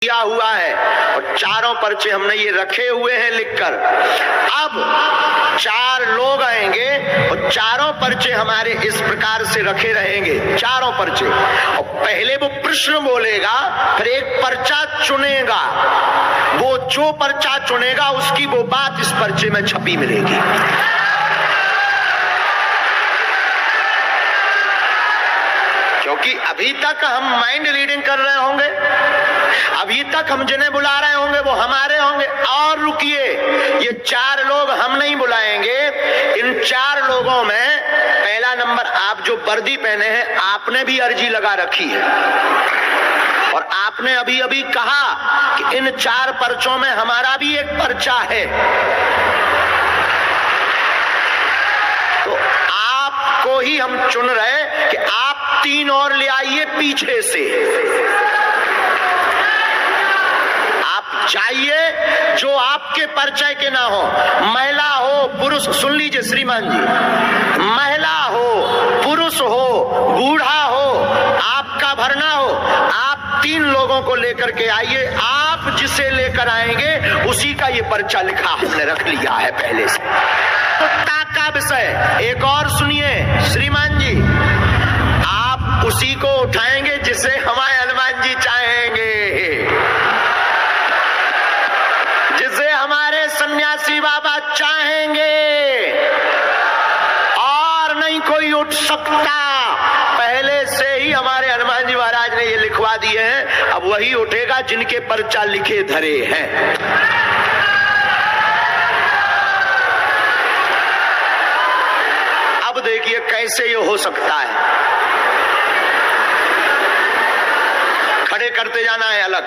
किया हुआ है और चारों पर्चे हमने ये रखे हुए हैं लिखकर। अब 4 लोग आएंगे और चारों पर्चे हमारे इस प्रकार से रखे रहेंगे, चारों पर्चे। और पहले वो प्रश्न बोलेगा, फिर एक पर्चा चुनेगा, वो जो पर्चा चुनेगा उसकी वो बात इस पर्चे में छपी मिलेगी। क्योंकि अभी तक हम माइंड रीडिंग कर रहे होंगे, अभी तक हम जिन्हें बुला रहे होंगे वो हमारे होंगे। और रुकिए, ये 4 लोग हम नहीं बुलाएंगे। इन 4 लोगों में पहला नंबर, आप जो वर्दी पहने हैं आपने भी अर्जी लगा रखी है और आपने अभी अभी कहा कि इन 4 पर्चों में हमारा भी एक पर्चा है। तो आपको ही हम चुन रहे कि आप 3 और ले आइए पीछे से। आप चाहिए जो आपके परिचय के ना हो, महिला हो पुरुष, सुन लीजिए श्रीमान जी, महिला हो पुरुष हो बूढ़ा हो, आपका भरना हो, आप 3 लोगों को लेकर के आइए। आप जिसे लेकर आएंगे उसी का ये पर्चा लिखा हमने रख लिया है पहले से। का विषय एक और सुनिए श्रीमान जी, आप उसी को उठाएंगे जिसे हमारे हनुमान जी चाहेंगे, जिसे हमारे सन्यासी बाबा चाहेंगे, और नहीं कोई उठ सकता। पहले से ही हमारे हनुमान जी महाराज ने ये लिखवा दिए हैं, अब वही उठेगा जिनके पर्चा लिखे धरे हैं। अब देखिए कैसे ये हो सकता है। खड़े करते जाना है अलग,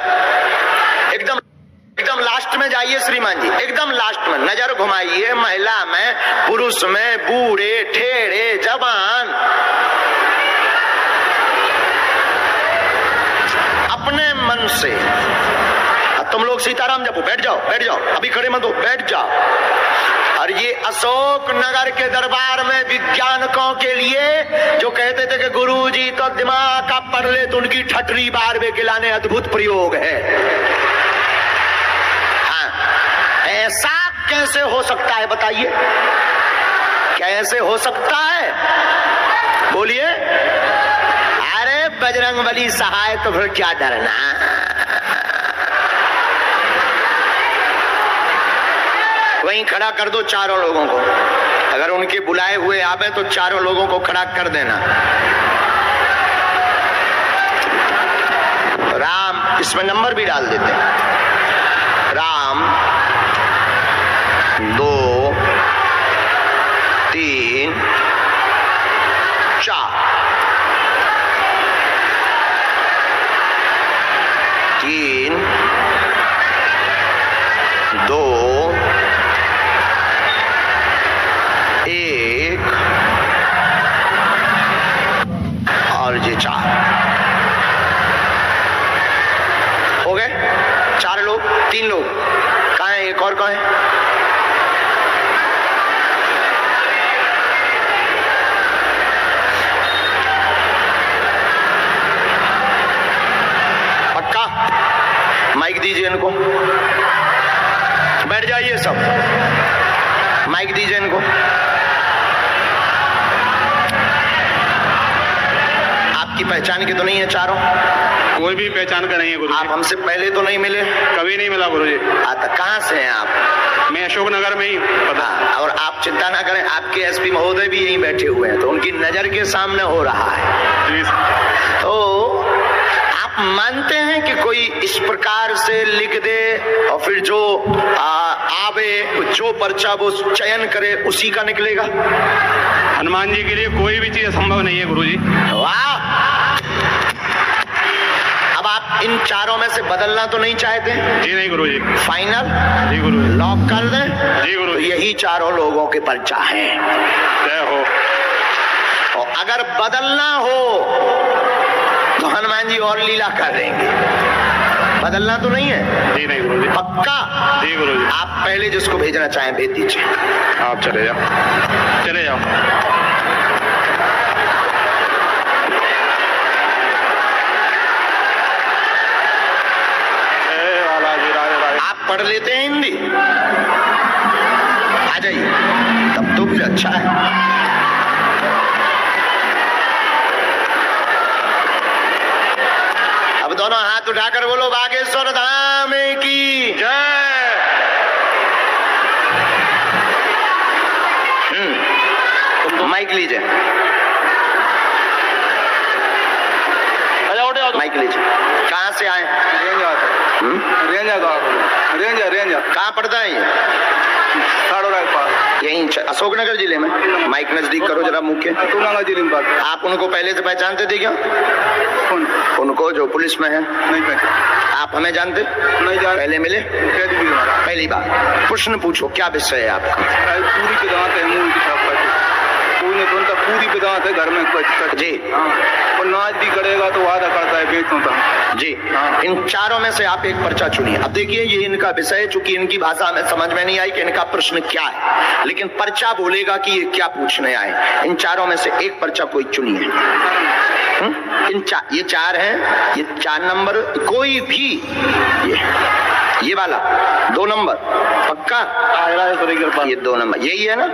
एकदम लास्ट में जाइए श्रीमान जी, एकदम लास्ट में नजर घुमाइए, महिला में पुरुष में, बूढ़े ठेड़े जवान, अपने मन से। अब तुम लोग सीताराम जपो, बैठ जाओ बैठ जाओ, अभी खड़े मत हो, बैठ जाओ। और ये अशोक नगर के दरबार में विज्ञानकों के लिए जो कहते थे कि गुरुजी तो दिमाग का पढ़ ले, तो उनकी ठटरी बार वे गिलाने अद्भुत प्रयोग है। हाँ, ऐसा कैसे हो सकता है बताइए, कैसे हो सकता है बोलिए। अरे बजरंगबली सहाय, तो फिर क्या डरना। वहीं खड़ा कर दो चारों लोगों को, अगर उनके बुलाए हुए आवे तो चारों लोगों को खड़ा कर देना। राम, इसमें नंबर भी डाल देते हैं, राम 2 3 4 3 2 1 और ये 4 हो गए। 4 लोग, 3 लोग कहाँ है, एक और कहाँ है? पक्का माइक दीजिए इनको, बैठ जाइए सब, माइक दीजिए इनको। आपकी पहचान की तो नहीं है चारों? कोई भी पहचान का नहीं है गुरुजी। आप हमसे पहले तो नहीं मिले? कभी नहीं मिला गुरुजी। कहाँ से हैं आप? मैं अशोक नगर में ही पता। और आप चिंता ना करें, आपके एसपी महोदय भी यहीं बैठे हुए हैं, तो उनकी नजर के सामने हो रहा है। तो आप मानते हैं कि कोई इस प्रकार से लिख दे और फिर जो आवे, जो पर्चा वो चयन करे उसी का निकलेगा? हनुमान जी के लिए कोई भी चीज असंभव नहीं है गुरुजी। वाह! अब आप इन चारों में से बदलना तो नहीं चाहते? जी नहीं गुरुजी। फाइनल? जी गुरुजी। लॉक कर दें? जी गुरुजी। तो यही चारों लोगों के पर्चा है। जय हो। और अगर बदलना हो तो हनुमान जी और लीला कर देंगे। बदलना तो नहीं है? जी नहीं गुरुजी। पक्का? जी गुरुजी। आप पहले जिसको भेजना चाहें भेज दीजिए। आप चले जाओ, चले जाओ। आप पढ़ लेते हैं हिंदी? आ जाइए, तब तो फिर अच्छा है। अब दोनों हाथ उठाकर बोलो बागेश्वर धाम की जय। माइक लीजिए, माइक लीजिए। कहाँ से आए? रेंज कहाँ पड़ता है ये? यहीं अशोकनगर जिले में। माइक नजदीक करो जरा मुख्य। जिले में बात। आप उनको पहले से पहचानते थे क्या? उनको जो पुलिस में है? नहीं पहचान। आप हमें जानते? नहीं जान। पहले मिले? पहली बार। प्रश्न पूछो, क्या विषय है आपका? पूरी बेदांत है, मूल की पूरी बेदांत है घर में जी। और नाच भी करेगा तो वादा करता है बेचों का जी। इन चारों में से आप एक पर्चा चुनिए। अब देखिए ये इनका विषय है, चूंकि इनकी भाषा में समझ में नहीं आई कि इनका प्रश्न क्या है, लेकिन पर्चा बोलेगा कि ये क्या पूछने आए। इन चारों में से एक पर्चा कोई चुनिए। ये चार हैं, ये 4 नंबर कोई भी, ये वाला 2 नंबर पक्का, ये 2 नंबर यही है ना।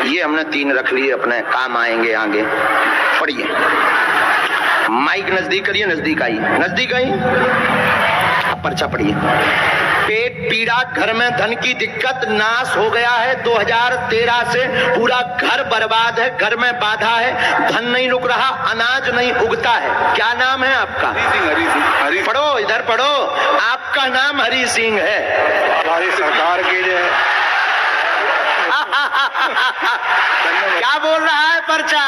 ये हमने 3 रख लिए, अपने काम आएंगे आगे। पढ़िए, माइक नजदीक करिए, नजदीक आई, नजदीक आई। अब पर्चा पढ़िए। पेट पीड़ा, घर में धन की दिक्कत, नाश हो गया है 2013 से, पूरा घर बर्बाद है, घर में बाधा है, धन नहीं रुक रहा, अनाज नहीं उगता है। क्या नाम है आपका? हरी। पढ़ो, इधर पढ़ो। आपका नाम हरी सिंह है। हमारी सरकार के लिए क्या बोल रहा है पर्चा?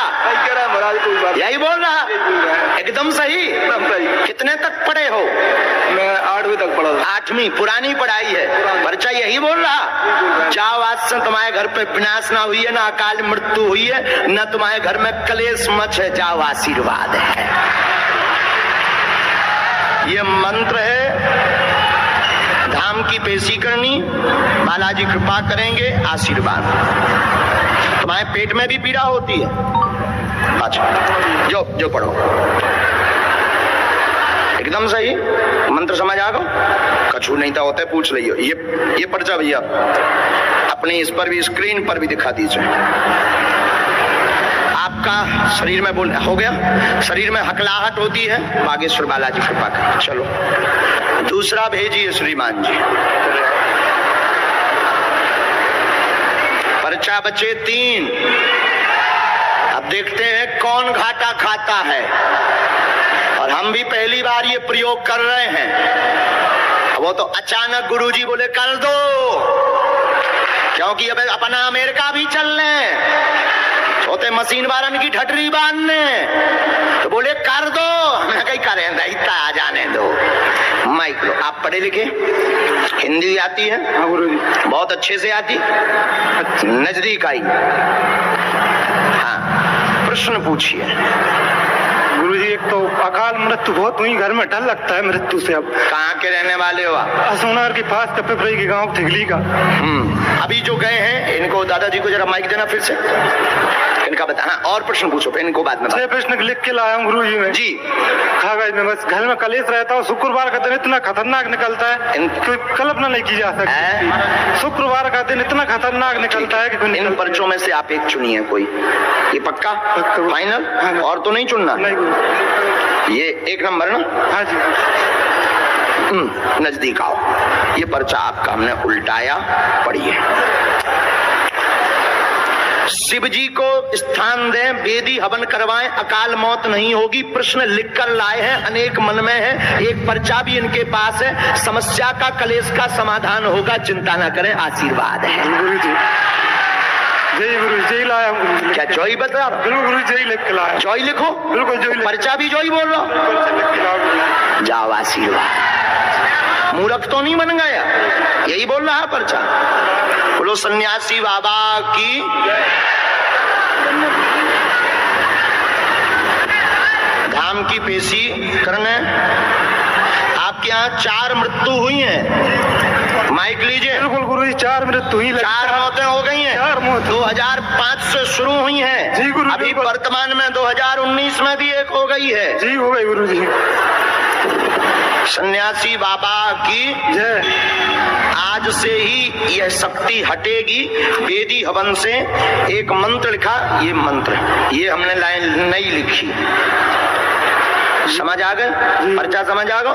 यही बोल रहा है, एकदम सही। कितने तक पढ़े हो? मैं 8वीं तक पढ़ा। 8वीं, पुरानी पढ़ाई है। पर्चा यही बोल रहा। जाओ, आज से तुम्हारे घर पे विनाश ना हुई है, ना अकाल मृत्यु हुई है, न तुम्हारे घर में कलेश मच है, जाओ आशीर्वाद है। ये मंत्र है, धाम की पेशी करनी, बालाजी कृपा करेंगे, आशीर्वाद। तुम्हारे पेट में भी पीड़ा होती है? अच्छा, जो पढ़ो, एकदम सही। मंत्र समझ आ गो? कछु नहीं था होता है, पूछ लियो। ये पर्चा भैया अपने इस पर भी, स्क्रीन पर भी दिखा दीजिए। आपका शरीर में बोल हो गया, शरीर में हकलाहट होती है, बागेश्वर बालाजी कृपा करें। चलो दूसरा भेजिए श्रीमान जी। पर्चा बचे 3। अब देखते हैं कौन घाटा खाता है, और हम भी पहली बार ये प्रयोग कर रहे हैं। वो तो अचानक गुरुजी बोले कर दो, क्योंकि अब अपना अमेरिका भी चलने, छोटे मशीन वारन की ठटरी बांधने, तो बोले कर दो। मैं कहीं करें दायित्व आ जाने दो। माइक लो। आप पढ़े लिखे, हिंदी आती है? हाँ गुरुजी, बहुत अच्छे से आती। नजदीक आई। हाँ, प्रश्न पूछिए। गुरुजी, एक तो अकाल मृत्यु बहुत हुई, घर में डर लगता है मृत्यु से। अब कहाँ के रहने वाले हो आप? सोनार के पास कपिपरई के गांव ठिगली का। अभी जो गए हैं, इनको दादाजी को जरा माइक देना फिर से, इनका बता। हाँ, और प्रश्न पूछो, फिर इनको बाद में। 6 प्रश्न लिख के लाया हूँ गुरुजी में। जी। कागज में, बस घर में कलेश रहता है। शुक्रवार का दिन इतना खतरनाक निकलता है, कोई कल्पना नहीं की जा सकती। शुक्रवार का दिन इतना खतरनाक निकलता है कि इन पर्चों में से आप एक चुनिए कोई। ये पक्का फाइनल? हाँ। और तो नहीं चुनना? नहीं। ये 1 नंबर ना? हाँ जी। नजदीक आओ। ये पर्चा आपका हमने उल्टाया, पढ़िए। शिव जी को स्थान दें, वेदी हवन करवाएं, अकाल मौत नहीं होगी। प्रश्न लिखकर लाए हैं, अनेक मन में है। एक पर्चा भी इनके पास है, समस्या का, कलेश का समाधान होगा, चिंता न करें, आशीर्वाद है। गुरु जी, जय गुरु, जय लाया हूँ। क्या जॉई बता रहा? बिल्कुल गुरु, जय लिख के लाया। जॉई लिखो। बिल्कुल जॉई। पर्चा भी जॉई बोल रहा हूँ। जाओ, आशीर्वाद। मूर्ख तो नहीं बन गया, यही बोल रहा है पर्चा। बोलो सन्यासी बाबा की। धाम की पेशी करने। आपके यहाँ 4 मृत्यु हुई हैं। माइक लीजिए। बिल्कुल गुरु जी, 4 मृत्यु हुई। 4 मौतें हो गई हैं। 4 मौत 2005 से शुरू हुई हैं। जी गुरु। अभी वर्तमान में 2019 में भी एक हो गई है। जी, हो गई गुरु जी। सन्यासी बाबा की जय। आज से ही यह शक्ति हटेगी। वेदी हवन से एक मंत्र लिखा, ये मंत्र, ये हमने लाइन नहीं लिखी, समझ आ गए? पर्चा समझ आ गए?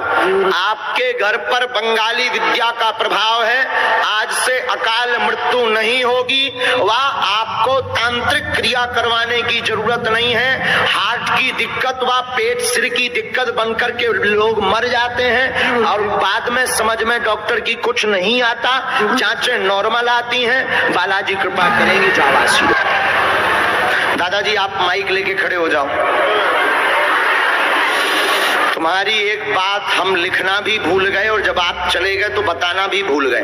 आपके घर पर बंगाली विद्या का प्रभाव है। आज से अकाल मृत्यु नहीं होगी, वह आपको तांत्रिक क्रिया करवाने की जरूरत नहीं है। हार्ट की दिक्कत व पेट सिर की दिक्कत बनकर के लोग मर जाते हैं और बाद में समझ में डॉक्टर की कुछ नहीं आता, जांचें नॉर्मल आती हैं। बालाजी कृपा करेंगे। जावासी दादाजी आप माइक लेके खड़े हो जाओ। तुम्हारी एक बात हम लिखना भी भूल गए और जब आप चले गए तो बताना भी भूल गए।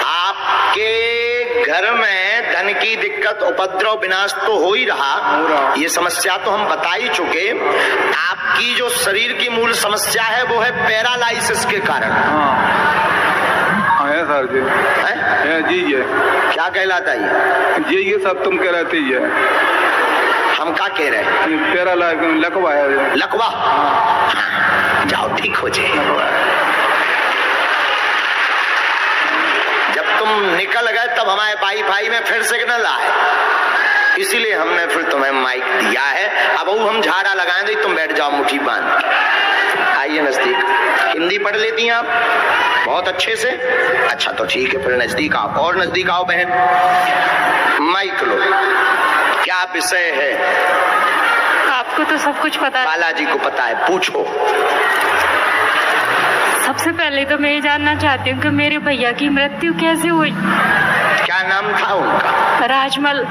आपके घर में धन की दिक्कत, उपद्रव, विनाश तो हो ही रहा, ये समस्या तो हम बता ही चुके। आपकी जो शरीर की मूल समस्या है वो है पैरालाइसिस के कारण। है सर जी, है जी। ये क्या कहलाता है ये सब तुम कहलाते ही है। हम क्या कह रहे हैं? पैरालाइसिस लकवा है। लकवा? जाओ ठीक हो जाए। जब तुम निकल गए तब हमारे वाईफाई में फिर सिग्नल आए, इसीलिए हमने फिर तुम्हें माइक दिया है। अब वो हम झाड़ा लगाएंगे, तुम बैठ जाओ मुट्ठी बांध। आइए नजदीक। हिंदी पढ़ लेती हैं आप बहुत अच्छे से? अच्छा तो ठीक है, फिर नजदीक आओ, और नजदीक आओ बहन। माइक लो। क्या विषय है? आपको तो सब कुछ पता है। बालाजी को पता है, पूछो। सबसे पहले तो मैं ये जानना चाहती हूँ कि मेरे भैया की मृत्यु कैसे हुई? क्या नाम था उनका? राजमल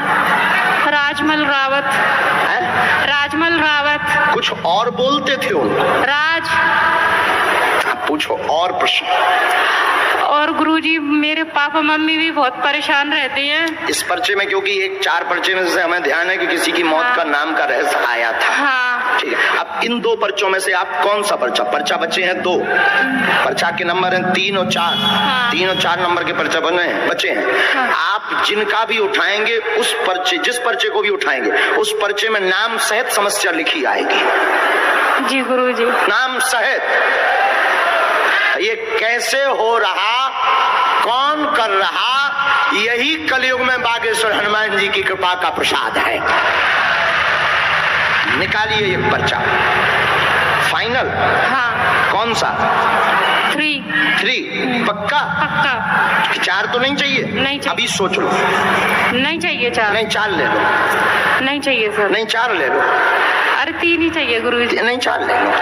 रावत है? राजमल रावत। कुछ और बोलते थे उनको? राज। पूछो और प्रश्न। और गुरुजी मेरे पापा मम्मी भी बहुत परेशान रहते हैं इस पर्चे में, क्योंकि एक 4 पर्चे में से हमें ध्यान है कि किसी की मौत का नाम का रहस्य आया था। हाँ। ठीक है, अब इन 2 पर्चों में से आप कौन सा पर्चा बचे हैं? 2 पर्चा के नंबर हैं 3 और 4। हाँ। 3 और 4 नंबर के पर्चा बचे हैं। हाँ। आप जिनका भी उठाएंगे उस पर्चे, जिस पर्चे को भी उठाएंगे उस पर्चे में नाम सहित समस्या लिखी आएगी। जी गुरुजी। नाम सहित। ये कैसे हो रहा, कौन कर रहा, यही कलयुग में बागेश्वर हनुमान जी की कृपा का प्रसाद है। निकालिए एक पर्चा। फाइनल? हाँ। कौन सा? 3 पक्का? पक्का। 4 तो नहीं चाहिए? नहीं चाहिए। अभी सोच लो। नहीं चाहिए 4। नहीं 4 ले लो। नहीं चाहिए सर। नहीं 4 ले लो। अरे 3 ही चाहिए गुरुजी। नहीं 4 ले लो।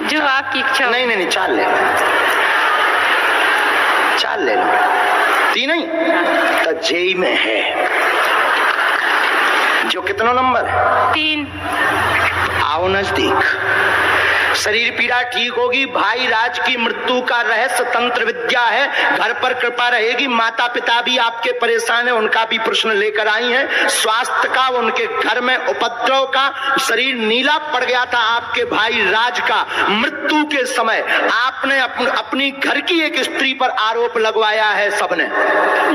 जो आपकी इच्छा। नहीं 4 ले लो। 4 ले लो। 3 नहीं तो जेई में है जो कितना नंबर है? 3। आओ नजदीक। शरीर पीड़ा ठीक होगी। भाई राज की मृत्यु का रहस्य तंत्र विद्या है। घर पर कृपा रहेगी। माता पिता भी आपके परेशान है, उनका भी प्रश्न लेकर आई हैं। स्वास्थ्य का, उनके घर में उपद्रव का, शरीर नीला पड़ गया था आपके भाई राज का। मृत्यु के समय आपने अपनी घर की एक स्त्री पर आरोप लगवाया है सबने।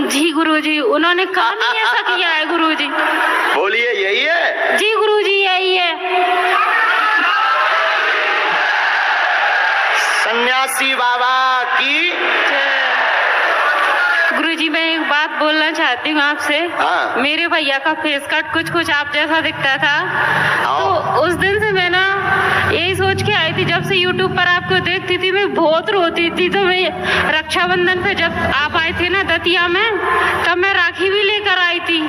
जी गुरुजी, उन्होंने काम ही ऐसा किया है गुरुजी। बोलिए यही है? जी गुरुजी यही है। सन्यासी बाबा की। गुरुजी मैं एक बात बोलना चाहती हूँ आपसे। हाँ। मेरे भैया का फेस कट कुछ आप जैसा दिखता था, तो उस दिन से मैं ना यही सोच के आई थी, जब से YouTube पर आपको देखती थी मैं बहुत रोती थी। तो मैं रक्षाबंधन पे जब आप आए थे ना दतिया में, तब मैं राखी भी लेकर आई थी,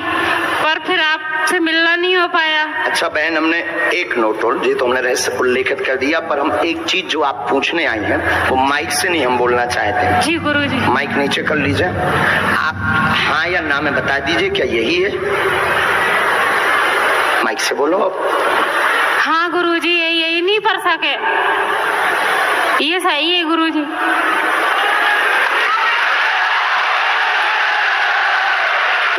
पर फिर आपसे मिलना नहीं हो पाया। अच्छा बहन, हमने एक नोट और जी तो हमने रहस्य उल्लेखित कर दिया, पर हम एक चीज जो आप पूछने आई हैं वो माइक से नहीं हम बोलना चाहते। जी गुरुजी। माइक नीचे कर लीजिए। आप हाँ या ना में बता दीजिए, क्या यही है? माइक से बोलो। हाँ गुरुजी यही नहीं पढ़ सके, ये सही है गुरुजी।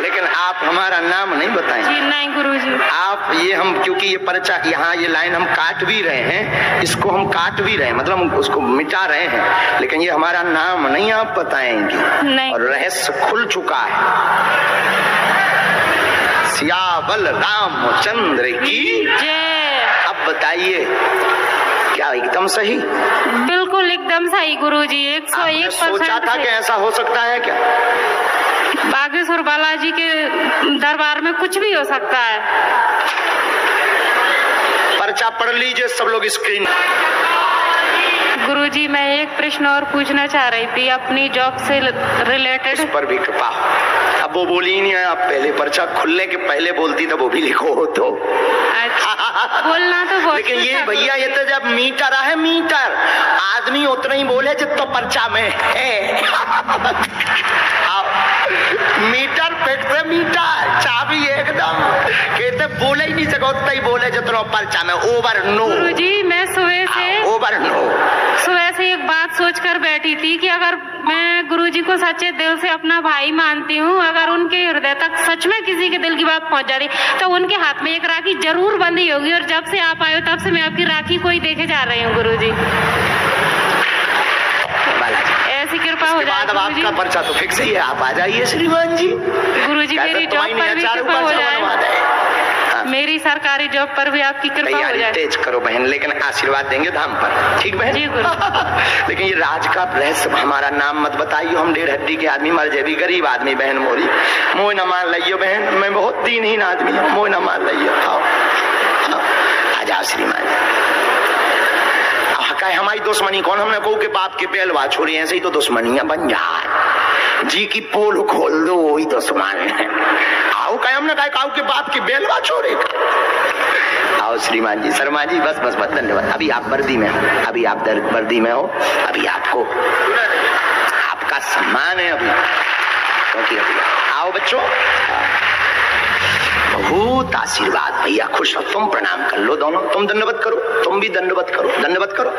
लेकिन आप हमारा नाम नहीं बताएंगे। जी नहीं गुरुजी। आप ये हम, क्योंकि ये पर्चा यहाँ ये लाइन हम काट भी रहे हैं, इसको हम काट भी रहे हैं, मतलब हम उसको मिटा रहे हैं, लेकिन ये हमारा नाम नहीं आप बताएंगे। नहीं। और रहस्य खुल चुका है। सियावल रामचंद्र की जय। अब बताइए क्या एकदम सही? बिल्कुल एकदम सही गुरुजी, आपने 101% सोचा था कि ऐसा हो सकता है क्या? बागेश्वर बालाजी के दरबार में कुछ भी हो सकता है। पर्चा पढ़ लीजिए सब लोग स्क्रीन। गुरुजी मैं एक प्रश्न और पूछना चाह रही थी अपनी जॉब से रिलेटेड। इस पर भी कृपा। अब वो बोली ही नहीं है, आप पहले पर्चा खुलने के पहले बोलती तो वो भी लिखो हो तो। अच्छा, बोलना तो बहुत लेकिन ये भैया ये तो जब मीटर है मीटर, आदमी उतना ही बोले जितना पर्चा में है। मीटर फेंकते मीटर, चाबी एकदम कहते बोले ही नहीं सको, उतना ही बोले जितना पर्चा में। ओवर नो गुरुजी मैं ओवर नो सुबह से एक बात सोचकर बैठी थी कि अगर मैं गुरुजी को सच्चे दिल से अपना भाई मानती हूँ, अगर उनके हृदय तक सच में किसी के दिल की बात पहुंच जा रही तो उनके हाथ में एक राखी जरूर बंधी होगी। और जब से आप आए हो तब से मैं आपकी राखी को ही देखे जा रही हूँ गुरुजी। ऐसी कृपा हो जाए अब आपका पर्चा तो फिक्स ही है, आप आ जाइए श्रीमान जी। गुरुजी मेरी जॉब पर भी कृपा हो जाए, मेरी सरकारी जॉब पर भी आपकी कृपा हो जाए। तेज करो बहन, लेकिन आशीर्वाद देंगे धाम पर, ठीक बहन? जी गुरु। लेकिन ये राज का रहस्य हमारा नाम मत बताइयो, हम 1.5 हड्डी के आदमी मर जाए भी, गरीब आदमी बहन मोरी मोह न मान लियो बहन, मैं बहुत दीनहीन आदमी हूँ, मोह न मान लियो। आओ आ जाओ श्रीमान। हमारी दुश्मनी कौन? हमने कहू के बाप के पहलवा छोड़ी, ऐसे ही तो दुश्मनियां बन जाए जी की पोल खोल दो वही दुश्मन है। आओ कहे हमने कहा काऊ के बाप के बेलवा छोड़ेगा। आओ श्रीमान जी, शर्मा जी, बस बस बस धन्यवाद। अभी आप वर्दी में हो, अभी आप वर्दी में हो, अभी आपको आपका सम्मान है अभी, क्योंकि अभी आओ बच्चों, बहुत आशीर्वाद भैया, खुश हो। तुम प्रणाम कर लो दोनों, तुम दंडवत करो, तुम भी दंडवत करो, दंडवत करो,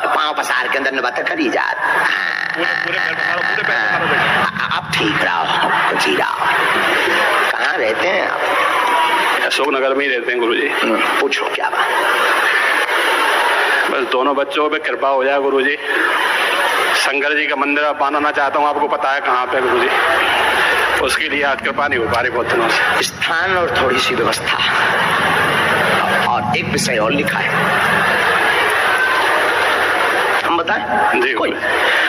पांव पसार के दंडवत करी जात। आप ठीक रहो, जी रहो। कहाँ रहते हैं आप? अशोक नगर में ही रहते हैं गुरुजी। पूछो क्या बात? बस दोनों बच्चों पे कृपा हो जाए गुरुजी। शंकर जी का मंदिर बनाना चाहता हूँ, आपको पता है कहाँ पे गुरुजी, उसके लिए आज कृपा नहीं हो पा रही बहुत दिनों से। स्थान और थोड़ी सी व्यवस्था और एक विषय और लिखा है, हम बताएं? जी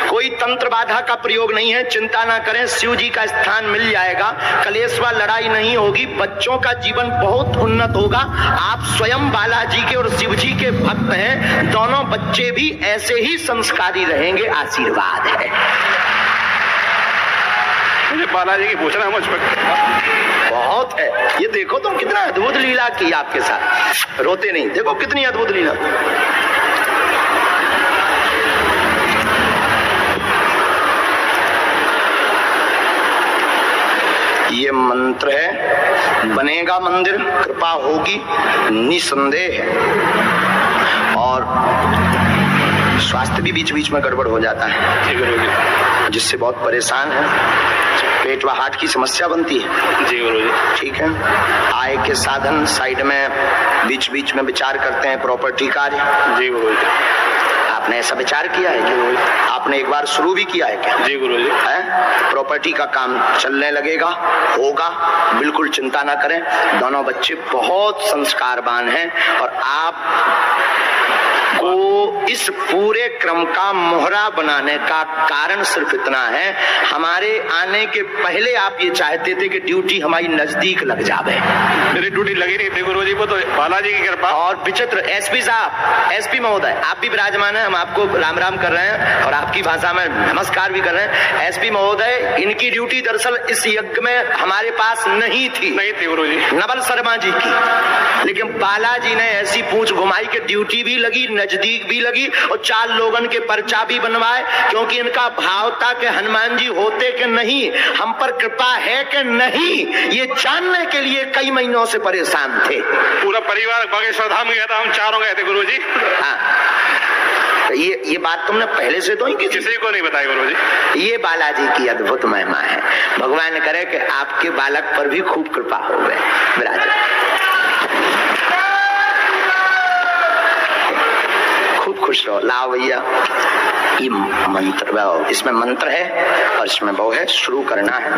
कोई तंत्र बाधा का प्रयोग नहीं है, चिंता ना करें, शिव जी का स्थान मिल जाएगा, कलेश व लड़ाई नहीं होगी, बच्चों का जीवन बहुत उन्नत होगा। आप स्वयं बालाजी के और शिव जी के भक्त हैं, दोनों बच्चे भी ऐसे ही संस्कारी रहेंगे, आशीर्वाद है। मुझे बालाजी की पूछना मुझ पर बहुत है। ये देखो तुम कितना अद्भुत लीला की आपके साथ, रोते नहीं, देखो कितनी अद्भुत लीला। ये मंत्र है, बनेगा मंदिर, कृपा होगी निसंदेह, और स्वास्थ्य भी बीच बीच में गड़बड़ हो जाता है, जिससे बहुत परेशान है, पेट व हार्ट की समस्या बनती है। जी गुरुजी। ठीक है, आय के साधन साइड में बीच बीच में विचार करते हैं, प्रॉपर्टी कार्य। जी गुरुजी। आपने ऐसा विचार किया है कि आपने एक बार शुरू भी किया है क्या? जी गुरुजी। प्रॉपर्टी का काम चलने लगेगा, होगा, बिल्कुल चिंता ना करें। दोनों बच्चे बहुत संस्कारवान हैं और आप को इस पूरे क्रम का मोहरा बनाने का कारण सिर्फ इतना है, हमारे आने के पहले आप ये चाहते थे कि ड्यूटी हमारी नजदीक लग जावे। मेरी ड्यूटी लगी नहीं थी गुरुजी, वो तो बालाजी की कृपा। और विचित्र एसपी साहब, एसपी महोदय, आप भी विराजमान हैं, हम आपको राम राम कर रहे हैं और आपकी भाषा में नमस्कार भी कर रहे हैं। एसपी महोदय, इनकी ड्यूटी दरअसल इस यज्ञ में हमारे पास नहीं थी गुरुजी, नवल शर्मा जी की, लेकिन बालाजी ने ऐसी पूंछ घुमाई कि ड्यूटी भी लगी, नजदीक भी लगी और 4 लोगन के पर्चा भी बनवाए, क्योंकि इनका भाव था कि हनुमान जी होते कि नहीं, हम पर कृपा है कि नहीं, ये जानने के लिए कई महीनों से परेशान थे। पूरा परिवार बागेश्वर धाम गया था, हम चारों गए थे गुरुजी। हाँ, ये बात तुमने पहले से तो ही किसी को नहीं बताई गुरुजी। ये बालाजी की अद्भुत महिमा है, भगवान करे कि आपके बालक पर भी खूब कृपा हो गए। विराज खूब खुश रहो। लाओ भैया, ये मंत्र, इसमें मंत्र है और इसमें वो है, शुरू करना है।